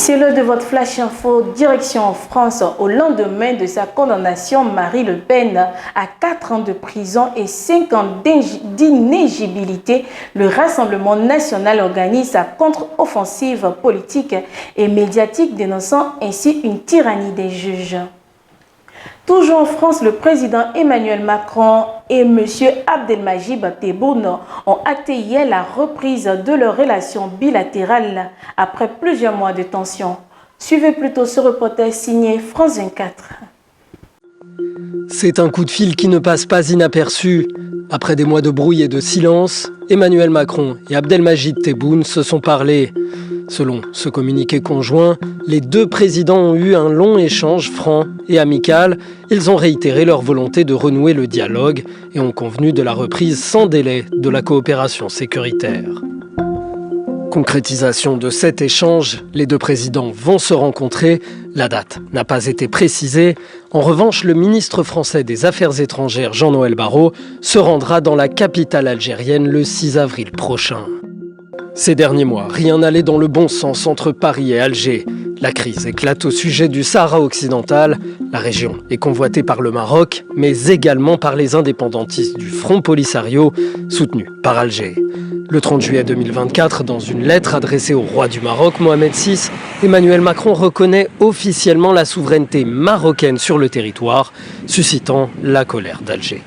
C'est l'heure de votre Flash Info, direction en France. Au lendemain de sa condamnation, Marine Le Pen à 4 ans de prison et 5 ans d'inéligibilité, le Rassemblement national organise sa contre-offensive politique et médiatique, dénonçant ainsi une tyrannie des juges. Toujours en France, le président Emmanuel Macron et M. Abdelmadjid Tebboune ont acté hier la reprise de leurs relations bilatérales après plusieurs mois de tension. Suivez plutôt ce reportage signé France 24. C'est un coup de fil qui ne passe pas inaperçu. Après des mois de brouille et de silence, Emmanuel Macron et Abdelmadjid Tebboune se sont parlé. Selon ce communiqué conjoint, les deux présidents ont eu un long échange franc et amical. Ils ont réitéré leur volonté de renouer le dialogue et ont convenu de la reprise sans délai de la coopération sécuritaire. Concrétisation de cet échange, les deux présidents vont se rencontrer. La date n'a pas été précisée. En revanche, le ministre français des Affaires étrangères, Jean-Noël Barrot, se rendra dans la capitale algérienne le 6 avril prochain. Ces derniers mois, rien n'allait dans le bon sens entre Paris et Alger. La crise éclate au sujet du Sahara occidental. La région est convoitée par le Maroc, mais également par les indépendantistes du Front Polisario, soutenus par Alger. Le 30 juillet 2024, dans une lettre adressée au roi du Maroc, Mohamed VI, Emmanuel Macron reconnaît officiellement la souveraineté marocaine sur le territoire, suscitant la colère d'Alger.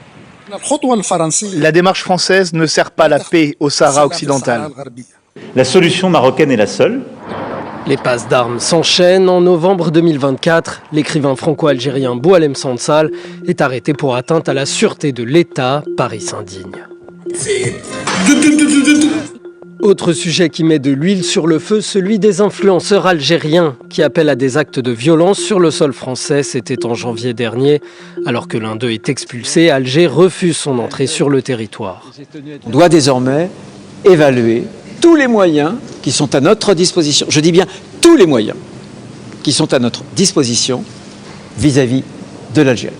La démarche française ne sert pas la paix au Sahara occidental. La solution marocaine est la seule. Les passes d'armes s'enchaînent. En novembre 2024, l'écrivain franco-algérien Boualem Sansal est arrêté pour atteinte à la sûreté de l'État. Paris s'indigne. Autre sujet qui met de l'huile sur le feu, celui des influenceurs algériens qui appellent à des actes de violence sur le sol français. C'était en janvier dernier. Alors que l'un d'eux est expulsé, Alger refuse son entrée sur le territoire. On doit désormais évaluer tous les moyens qui sont à notre disposition. Je dis bien tous les moyens qui sont à notre disposition vis-à-vis de l'Algérie.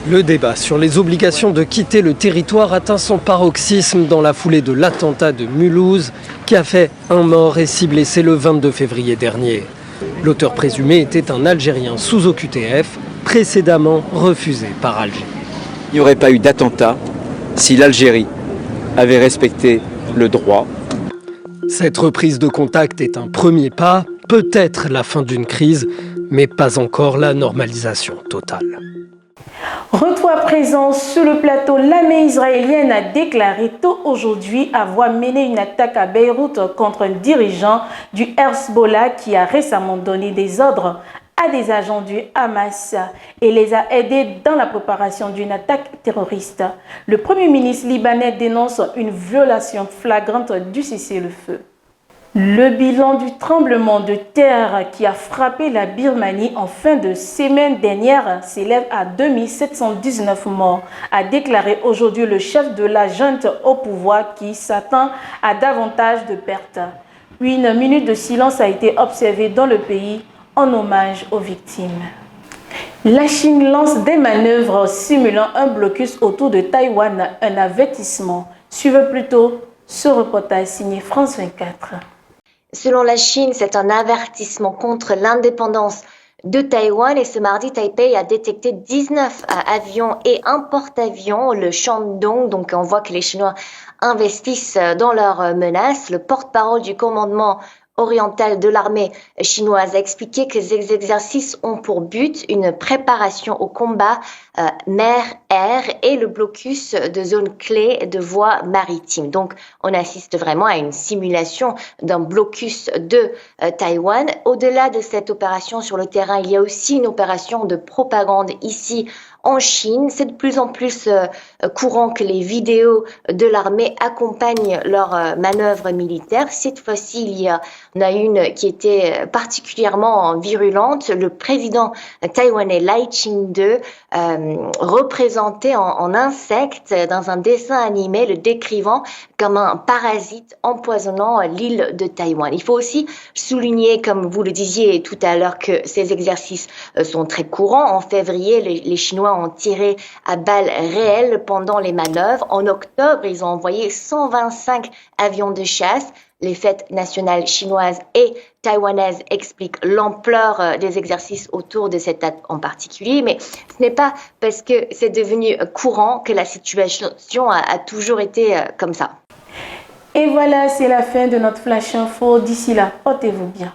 Le débat sur les obligations de quitter le territoire atteint son paroxysme dans la foulée de l'attentat de Mulhouse qui a fait un mort et 6 blessés le 22 février dernier. L'auteur présumé était un Algérien sous OQTF, précédemment refusé par Alger. Il n'y aurait pas eu d'attentat si l'Algérie avait respecté le droit. Cette reprise de contact est un premier pas, peut-être la fin d'une crise, mais pas encore la normalisation totale. Retour à présent sur le plateau, l'armée israélienne a déclaré tôt aujourd'hui avoir mené une attaque à Beyrouth contre un dirigeant du Hezbollah qui a récemment donné des ordres à des agents du Hamas et les a aidés dans la préparation d'une attaque terroriste. Le Premier ministre libanais dénonce une violation flagrante du cessez-le-feu. Le bilan du tremblement de terre qui a frappé la Birmanie en fin de semaine dernière s'élève à 2719 morts, a déclaré aujourd'hui le chef de la junte au pouvoir qui s'attend à davantage de pertes. Une minute de silence a été observée dans le pays en hommage aux victimes. La Chine lance des manœuvres simulant un blocus autour de Taïwan, un avertissement. Suivez plutôt ce reportage signé France 24. Selon la Chine, c'est un avertissement contre l'indépendance de Taïwan et ce mardi, Taipei a détecté 19 avions et un porte-avions, le Shandong. Donc on voit que les Chinois investissent dans leurs menaces. Le porte-parole du commandement oriental de l'armée chinoise a expliqué que ces exercices ont pour but une préparation au combat mer-air et le blocus de zones clés de voies maritimes. Donc, on assiste vraiment à une simulation d'un blocus de Taïwan. Au-delà de cette opération sur le terrain, il y a aussi une opération de propagande ici en Chine. C'est de plus en plus courant que les vidéos de l'armée accompagnent leurs manœuvres militaires. Cette fois-ci, il y en a une qui était particulièrement virulente. Le président taïwanais Lai Ching-te représenté en insecte dans un dessin animé, le décrivant comme un parasite empoisonnant l'île de Taïwan. Il faut aussi souligner, comme vous le disiez tout à l'heure, que ces exercices sont très courants. En février, les Chinois ont tiré à balles réelles pendant les manœuvres. En octobre, ils ont envoyé 125 avions de chasse les fêtes nationales chinoises et taïwanaises expliquent l'ampleur des exercices autour de cette date en particulier, mais ce n'est pas parce que c'est devenu courant que la situation a toujours été comme ça. Et voilà, c'est la fin de notre Flash Info. D'ici là, portez-vous bien.